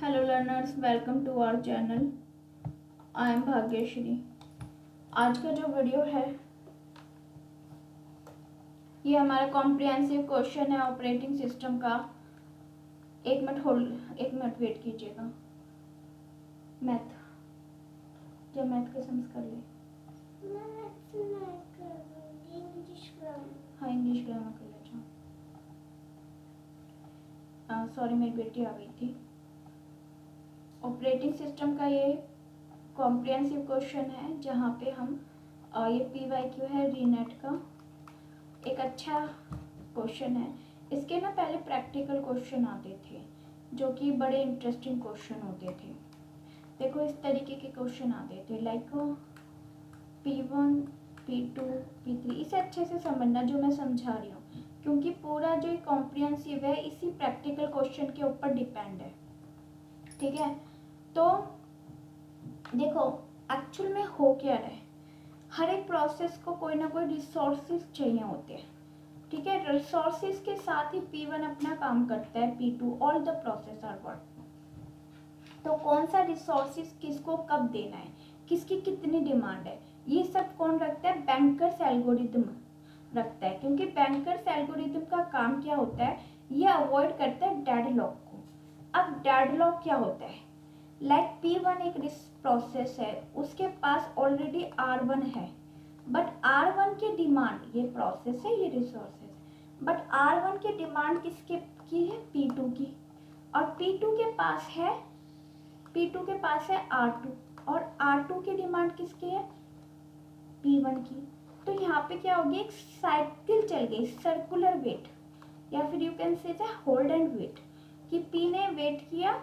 Hello learners, welcome to our channel. I am Bhagyashree. आज का जो वीडियो है ये हमारा कॉम्प्रिहेंसिव क्वेश्चन है ऑपरेटिंग सिस्टम का। एक मिनट वेट कीजिएगा। मैथ, जब मैथ के सम्स कर ले। हाँ, इंग्लिश ग्रामर कर ले। सॉरी, मेरी बेटी आ गई थी। ऑपरेटिंग सिस्टम का ये कॉम्प्रिहेंसिव क्वेश्चन है जहाँ पे हम ये PYQ है रीनेट का। एक अच्छा क्वेश्चन है। इसके ना पहले प्रैक्टिकल क्वेश्चन आते थे जो कि बड़े इंटरेस्टिंग क्वेश्चन होते थे। देखो इस तरीके के क्वेश्चन आते थे लाइक P1 P2 P3। इसे अच्छे से समझना जो मैं समझा रही हूँ, क्योंकि पूरा जो कॉम्प्रिहेंसिव है इसी प्रैक्टिकल क्वेश्चन के ऊपर डिपेंड है। ठीक है, तो देखो एक्चुअल में हो क्या रहा है। हर एक प्रोसेस को कोई ना कोई रिसोर्सेज चाहिए होते हैं। ठीक है, रिसोर्सेज के साथ ही P1 अपना काम करता है, P2 all the process are work. तो कौन सा रिसोर्सेज किसको कब देना है, किसकी कितनी डिमांड है, ये सब कौन रखता है? बैंकर्स एल्गोरिथम रखता है। क्योंकि बैंकर्स एल्गोरिथम का काम क्या होता है, ये अवॉइड करता है डेडलॉक को। अब डेडलॉक क्या होता है? लाइक P1 एक प्रोसेस है, उसके पास ऑलरेडी R1 है, बट R1 की डिमांड, ये प्रोसेस है ये रिसोर्सेज, बट R1 की डिमांड किसके की है? P2 की। और P2 के पास है R2, और R2 की डिमांड किसकी है? P1 की। तो यहाँ पे क्या होगी, एक साइकिल चल गई, सर्कुलर वेट, या फिर you can say hold and wait, कि P ने वेट किया,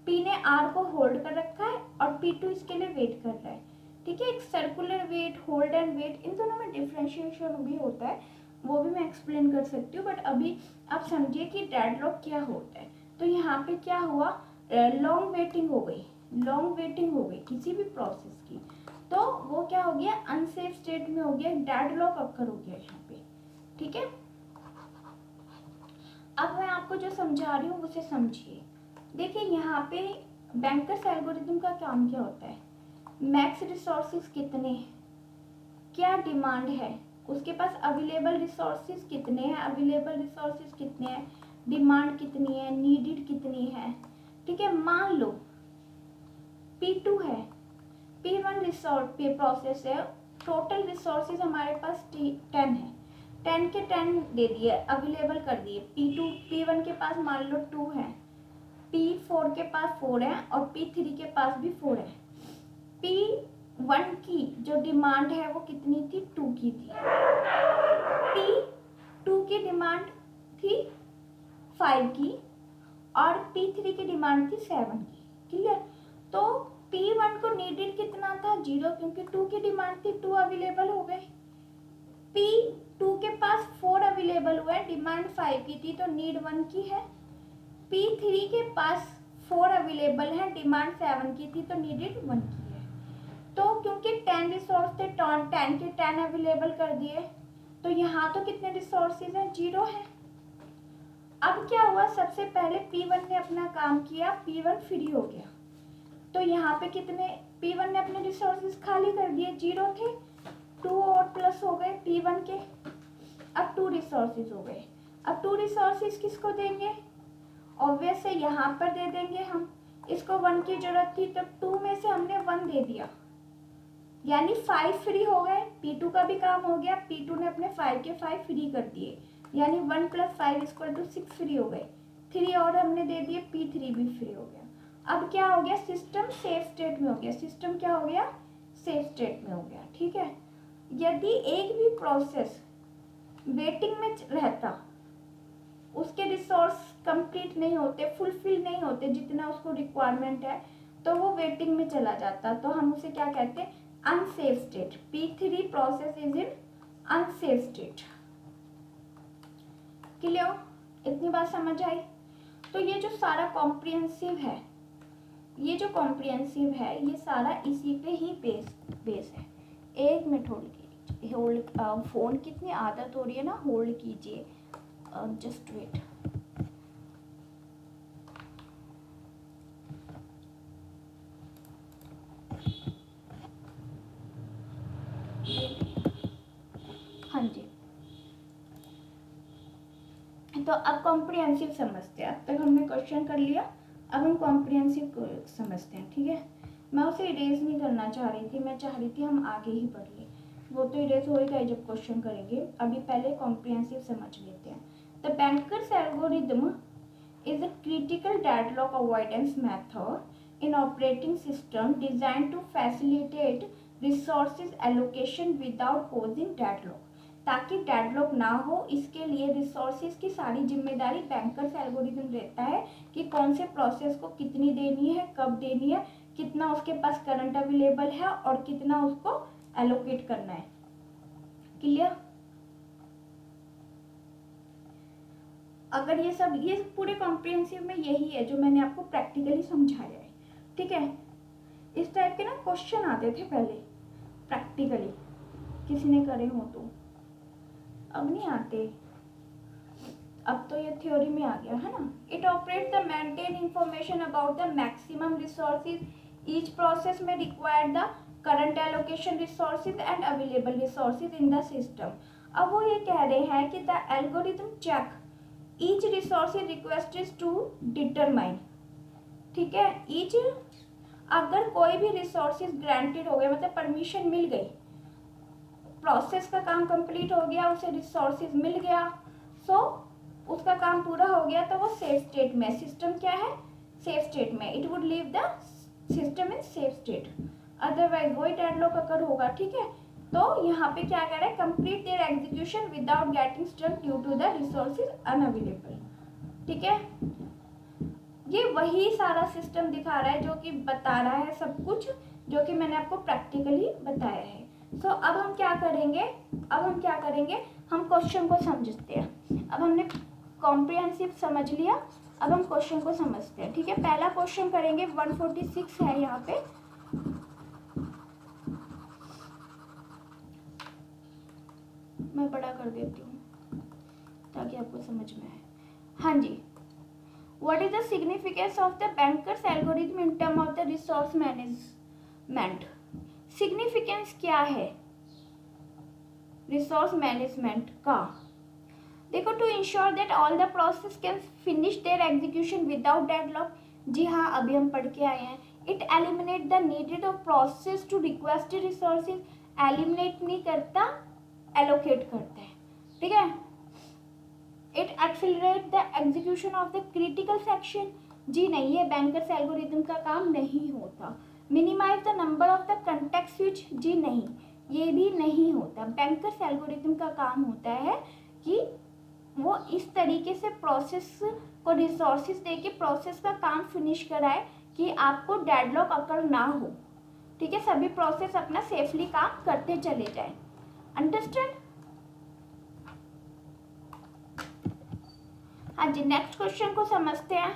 P ने R को होल्ड कर रखा है और P2 इसके लिए वेट कर रहा है। ठीक है, एक circular wait, hold and wait, इन दोनों में डिफरेंशिएशन भी होता है, वो भी मैं एक्सप्लेन कर सकती हूँ, बट अभी आप समझिए कि डेडलॉक क्या होता है। तो यहाँ पे क्या हुआ, लॉन्ग वेटिंग हो गई किसी भी प्रोसेस की, तो वो क्या हो गया, अनसेफ स्टेट में हो गया, डेडलॉक अक्कर हो गया यहाँ पे। ठीक है, अब मैं आपको जो समझा रही हूँ उसे समझिए। देखिए यहाँ पे बैंकर्स एल्गोरिथम का काम क्या होता है, मैक्स रिसोर्सेज कितने हैं, क्या डिमांड है, उसके पास अवेलेबल रिसोर्सेज कितने हैं, डिमांड कितनी है, नीडेड कितनी है। ठीक है, मान लो P2 है, P1 प्रोसेस है, टोटल रिसोर्सेज हमारे पास 10 है, 10 के 10 दे दिए, अवेलेबल कर दिए। P1 के पास मान लो 2 है, P4 के पास 4 है, और P3 के पास भी 4 है। P1 की जो डिमांड है वो कितनी थी? 2 की थी। P2 की डिमांड थी 5 की, और P3 की डिमांड थी 7 की। क्लियर? तो P1 को नीडेड कितना था? 0, क्योंकि 2 की डिमांड थी, 2 अवेलेबल हो गए। P2 के पास 4 अवेलेबल हुआ है, डिमांड 5 की थी, तो नीड 1 की है। P3 के पास 4 अवेलेबल है, डिमांड 7 की थी, तो नीडेड 1 की है। तो क्योंकि 10 रिसोर्स थे, 10 के 10 अवेलेबल कर दिए, तो यहाँ तो कितने रिसोर्सेज हैं? 0 है। अब क्या हुआ, सबसे पहले P1 ने अपना काम किया, P1 फ्री हो गया, तो यहाँ पे कितने, P1 ने अपने रिसोर्सेज खाली कर दिए, 0 थे, 2 और प्लस हो गए P1 के, अब 2 रिसोर्सेज हो गए। अब 2 रिसोर्सेज किसको देंगे? ऑब्वियस है यहाँ पर दे देंगे हम, इसको 1 की जरूरत थी, तो 2 में से हमने 1 दे दिया, यानी 5 फ्री हो गए। P2 का भी काम हो गया, P2 ने अपने 5 के 5 फ्री कर दिए, यानी 1 + 5 = 6 फ्री हो गए। 3 और हमने दे दिए, P3 भी फ्री हो गया। अब क्या हो गया, सिस्टम सेफ स्टेट में हो गया, सिस्टम क्या हो गया, सेफ स्टेट में हो गया। ठीक है, यदि एक भी प्रोसेस वेटिंग में रहता, उसके रिसोर्स कंप्लीट नहीं होते, फुलफिल नहीं होते जितना उसको रिक्वायरमेंट है, तो वो वेटिंग में चला जाता, तो हम उसे क्या कहते हैं, unsafe state. P3 process is in unsafe state. Clear? इतनी बात समझ आई? तो ये जो सारा कॉम्प्रिहेंसिव है, ये सारा इसी पे ही बेस है। एक मिनट होल्ड, फोन कितनी आदत हो रही है ना, होल्ड कीजिए, जस्ट वेट। तो अब कॉम्प्रिहेंसिव समझते हैं। अब तक हमने क्वेश्चन कर लिया, अब हम कॉम्प्रिहेंसिव को समझते हैं। ठीक है, मैं उसे इरेज नहीं करना चाह रही थी, मैं चाह रही थी हम आगे ही पढ़ लें। वो तो इरेज होएगा ही जब क्वेश्चन करेंगे, अभी पहले कॉम्प्रिहेंसिव समझ लेते हैं। The bankers algorithm is a critical deadlock avoidance method in operating system designed to facilitate resources allocation without causing deadlock। ताकि डेडलॉक ना हो इसके लिए रिसोर्सेज की सारी जिम्मेदारी बैंकर्स एल्गोरिथम रहता है कि कौन से प्रोसेस को कितनी देनी है, कब देनी है, कितना उसके पास करंट अवेलेबल है और कितना उसको एलोकेट करना है। क्लियर? अगर ये पूरे कॉम्प्रिहेंसिव में यही है जो मैंने आपको प्रैक्टिकली समझाया है। ठीक है, इस टाइप के ना क्वेश्चन आते थे पहले प्रैक्टिकली, किसी ने करे हो तो, अब नहीं आते, अब तो ये थ्योरी में आ गया है ना। It operate the maintain information about the maximum resources each process में required the current allocation resources and available resources in the system. अब वो ये कह रहे हैं कि the algorithm check each resource request to determine. ठीक है, ईच अगर कोई भी रिसोर्सेज ग्रांटेड हो गए, मतलब परमिशन मिल गई, प्रोसेस का काम कंप्लीट हो गया, उसे रिसोर्सेज मिल गया, सो उसका काम पूरा हो गया, तो वो सेफ स्टेट में, सिस्टम क्या है, सेफ स्टेट में, it would leave the system in safe state, otherwise वही डेडलॉक अगर होगा। ठीक है, तो यहाँ पे क्या कर रहा है, complete their execution without getting stuck due to the resources unavailable. ठीक है, ये वही सारा सिस्टम दिखा रहा है जो कि बता रहा है सब कुछ जो कि मैंने आपको प्रैक्टिकली बताया है। सो अब हम क्या करेंगे, हम क्वेश्चन को समझते हैं। अब हमने कॉम्प्रिहेंसिव समझ लिया, अब हम क्वेश्चन को समझते हैं। ठीक है, पहला क्वेश्चन करेंगे, 146 है यहाँ पे। मैं बड़ा कर देती हूँ ताकि आपको समझ में आए। हाँ जी, what is the significance of the bankers algorithm in term of the resource management. Significance क्या है रिसोर्स मैनेजमेंट का? देखो, to ensure that all the process can finish their execution without deadlock. जी हाँ, अभी हम पढ़ के आए हैं। It eliminate the needed of process to requested resources. Eliminate नहीं करता, एलोकेट करता है। ठीक है, it accelerate the execution of the critical section. जी नहीं, ये बैंकर्स एल्गोरिथम का काम नहीं होता। Minimise the number of the context switch. जी नहीं, ये भी नहीं होता। बैंकर्स एल्गोरिथम का काम होता है कि वो इस तरीके से प्रोसेस को रिसोर्सेज देके प्रोसेस का काम फिनिश कराए कि आपको डेडलॉक अकर ना हो। ठीक है, सभी प्रोसेस अपना सेफली काम करते चले जाए। अंडरस्टैंड? हाँ जी, नेक्स्ट क्वेश्चन को समझते हैं।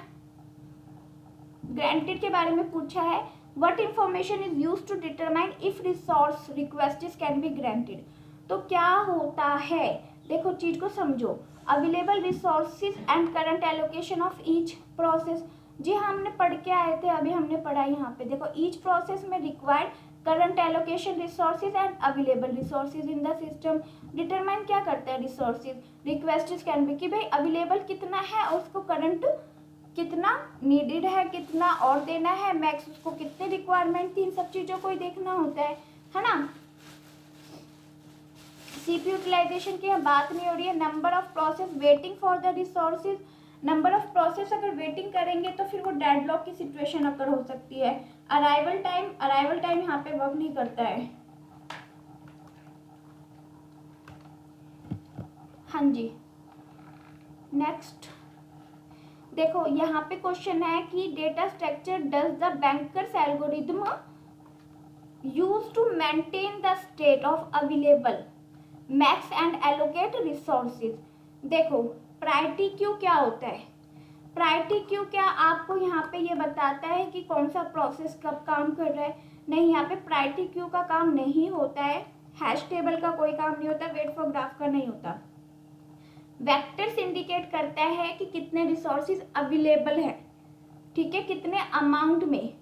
ग्रांटेड के बारे में पूछा है, what information is used to determine if resource requests can be granted. तो क्या होता है, देखो चीज को समझो। Available resources and current allocation of each process. जी हाँ, हमने पढ़ के आए थे, अभी हमने पढ़ा यहाँ पे। देखो, ईच प्रोसेस में required current allocation resources and available resources in the system. Determine क्या करता है, रिसोर्सेज रिक्वेस्ट्स कैन बी, कि भाई अवेलेबल कितना है और उसको करंट कितना नीडेड है, कितना और देना है, मैक्स उसको कितने रिक्वायरमेंट थी, इन सब चीजों को ही देखना होता है ना। सीपीयू यूटिलाइजेशन की बात नहीं हो रही है। Number of process waiting for the resources. Number of process अगर वेटिंग करेंगे तो फिर वो डेडलॉक की सिचुएशन अकर हो सकती है। अराइवल टाइम यहाँ पे वर्क नहीं करता है। हाँ जी, नेक्स्ट देखो, यहाँ पे क्वेश्चन है कि data structure does the bankers algorithm use to maintain the state of available max and allocate resources. देखो, प्रायोरिटी क्यू क्या होता है, प्रायोरिटी क्यू क्या आपको यहाँ पे ये बताता है कि कौन सा प्रोसेस कब काम कर रहा है? नहीं, यहाँ पे प्रायोरिटी क्यू का काम नहीं होता है, हैश टेबल का कोई काम नहीं होता, वेट फॉर ग्राफ का नहीं होता। वेक्टर्स इंडिकेट करता है कि कितने रिसोर्सेज अवेलेबल है। ठीक है, कितने अमाउंट में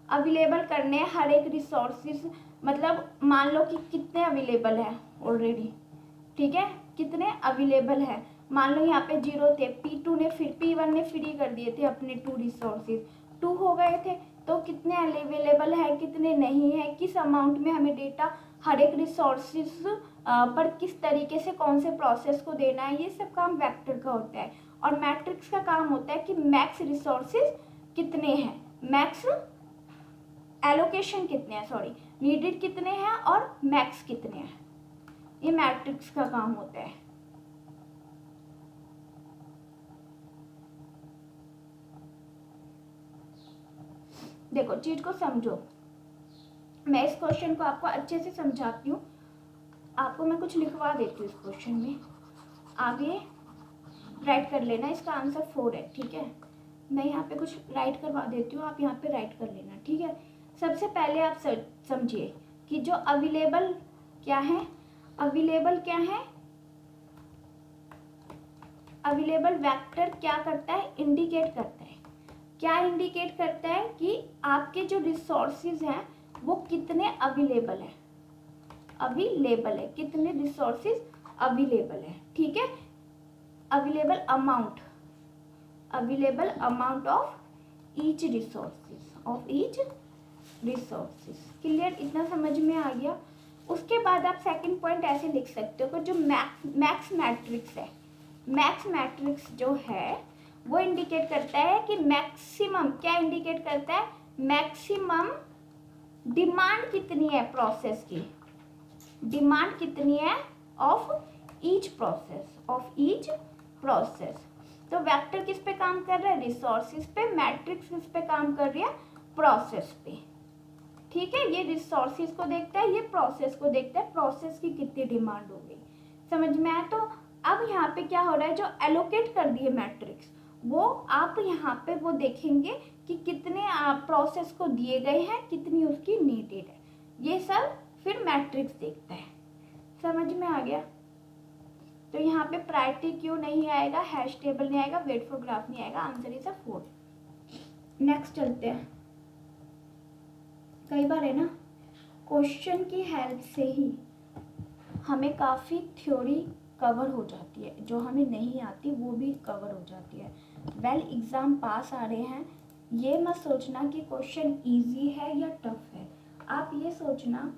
अवेलेबल करने हैं हर एक रिसोर्सेज, मतलब मान लो कि कितने अवेलेबल है ऑलरेडी। ठीक है, कितने अवेलेबल है, मान लो यहाँ पे 0 थे, P2 ने फिर P1 ने फ्री कर दिए थे अपने 2 रिसोर्सेज, 2 हो गए थे। तो कितने अवेलेबल है, कितने नहीं है, किस अमाउंट में हमें डेटा हर एक रिसोर्सेज पर किस तरीके से कौन से प्रोसेस को देना है, ये सब काम वेक्टर का होता है। और मैट्रिक्स का काम होता है कि मैक्स रिसोर्सेज कितने हैं, मैक्स एलोकेशन कितने हैं, सॉरी नीडेड कितने हैं और मैक्स कितने हैं, ये मैट्रिक्स का काम होता है। देखो चीज को समझो, मैं इस क्वेश्चन को आपको अच्छे से समझाती हूँ, आपको मैं कुछ लिखवा देती हूँ इस क्वेश्चन में, आगे राइट कर लेना। इसका आंसर 4 है, ठीक है। मैं यहाँ पे कुछ राइट करवा देती हूँ, आप यहाँ पे राइट कर लेना, ठीक है। सबसे पहले आप समझिए कि जो अवेलेबल क्या है, अवेलेबल क्या है, अवेलेबल वेक्टर क्या करता है, इंडिकेट करता है, क्या इंडिकेट करता है कि आपके जो रिसोर्सेज हैं वो कितने अवेलेबल है, अवेलेबल है, कितने रिसोर्सेज अवेलेबल है, ठीक है। Available amount of each resources, of each resources. Clear, इतना समझ में आ गया। उसके बाद आप सेकंड पॉइंट ऐसे लिख सकते हो कि जो मैक्स मैट्रिक्स है, मैक्स मैट्रिक्स जो है वो इंडिकेट करता है कि मैक्सिमम, क्या इंडिकेट करता है, मैक्सिमम डिमांड कितनी है प्रोसेस की, डिमांड कितनी है of each process, of each process. तो वेक्टर किस पे काम कर रहा है, रिसोर्सेज पे, मैट्रिक्स किस पे काम कर रही है, प्रोसेस पे, ठीक है। ये रिसोर्सेज को देखता है, ये प्रोसेस को देखता है, प्रोसेस की कितनी डिमांड हो गई, समझ में आया। तो अब यहाँ पे क्या हो रहा है, जो एलोकेट कर दिए मैट्रिक्स, वो आप यहाँ पे वो देखेंगे कि कितने प्रोसेस को दिए गए हैं, कितनी उसकी नीडेड है, ये सब फिर मैट्रिक्स देखता है, समझ में आ गया। तो यहाँ पे प्रायोरिटी क्यू नहीं आएगा, हैश टेबल नहीं आएगा, वेट फॉर ग्राफ नहीं आएगा, आंसर इज 4। नेक्स्ट चलते हैं। कई बार है ना, क्वेश्चन की हेल्प से ही हमें काफ़ी थ्योरी कवर हो जाती है, जो हमें नहीं आती वो भी कवर हो जाती है। वेल एग्ज़ाम पास आ रहे हैं, ये मत सोचना कि क्वेश्चन इजी है या टफ है, आप ये सोचना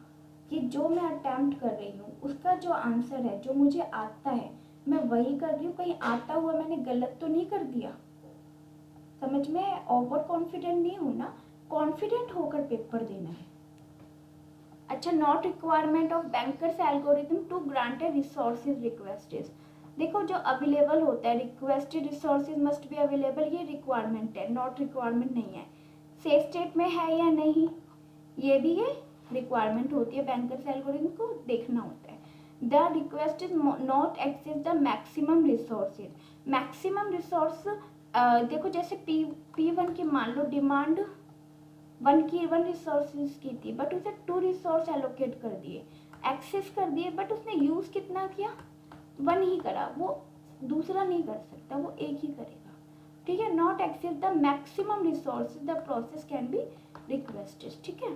कि जो मैं अटैम्प्ट कर रही हूँ उसका जो आंसर है, जो मुझे आता है मैं वही कर रही हूँ, कहीं आता हुआ मैंने गलत तो नहीं कर दिया, समझ में। ओवर कॉन्फिडेंट नहीं हूँ ना, कॉन्फिडेंट होकर पेपर देना है। अच्छा, not requirement of banker's algorithm to granted resources requested. देखो जो अवेलेबल होता है, requested resources must be available, ये रिक्वायरमेंट है, नॉट रिक्वायरमेंट नहीं है। सेफ स्टेट में है या नहीं, ये भी है रिक्वायरमेंट होती है, बैंकर्स एल्गोरिथम को देखना होता है। The request is not access the maximum resources, maximum resource देखो जैसे P1 की मान लो डिमांड 1 रिसोर्सेज की थी, बट उसे 2 रिसोर्स एलोकेट कर दिए, एक्सेस कर दिए, बट उसने यूज कितना किया, 1 ही करा, वो दूसरा नहीं कर सकता, वो एक ही करेगा, ठीक है। Not access the maximum resources the process can be requested, ठीक है।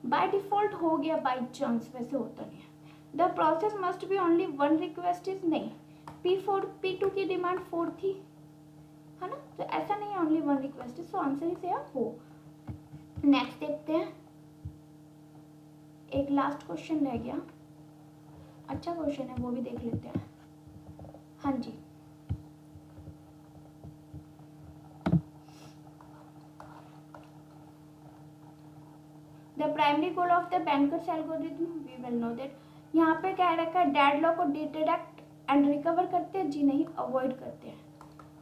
बाय डिफॉल्ट हो गया, बाय चांस वैसे होता नहीं है। The process must be only 1 request is, नहीं, P2 की डिमांड 4 थी, है ना, तो ऐसा नहीं है only 1 request is, so answer is here 4। Next देखते हैं, एक लास्ट क्वेश्चन रह गया, अच्छा क्वेश्चन है, वो भी देख लेते हैं। हाँ जी, the primary goal of the bankers algorithm, we will know that. यहाँ पे क्या रखा है, डेडलॉक को डिटेक्ट एंड रिकवर करते हैं, जी नहीं, अवॉइड करते हैं,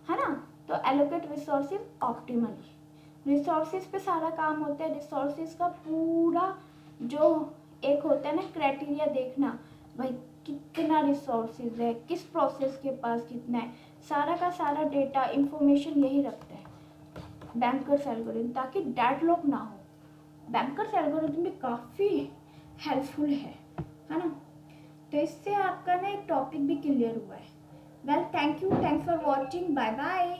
है ना। तो एलोकेट रिसोर्सेज ऑप्टिमली, रिसोर्सेज पे सारा काम होता है, रिसोर्सेज का पूरा जो एक होता है ना क्राइटेरिया देखना, भाई कितना रिसोर्सेज है, किस प्रोसेस के पास कितना है, सारा का सारा डेटा इंफॉर्मेशन यही रखता है बैंकर्स एल्गोरिथम, ताकि डेडलॉक ना हो। बैंकर्स एल्गोरिथम भी काफ़ी हेल्पफुल है ना। तो इससे आपका ना एक टॉपिक भी क्लियर हुआ है। Well thank you, thanks for watching, bye bye.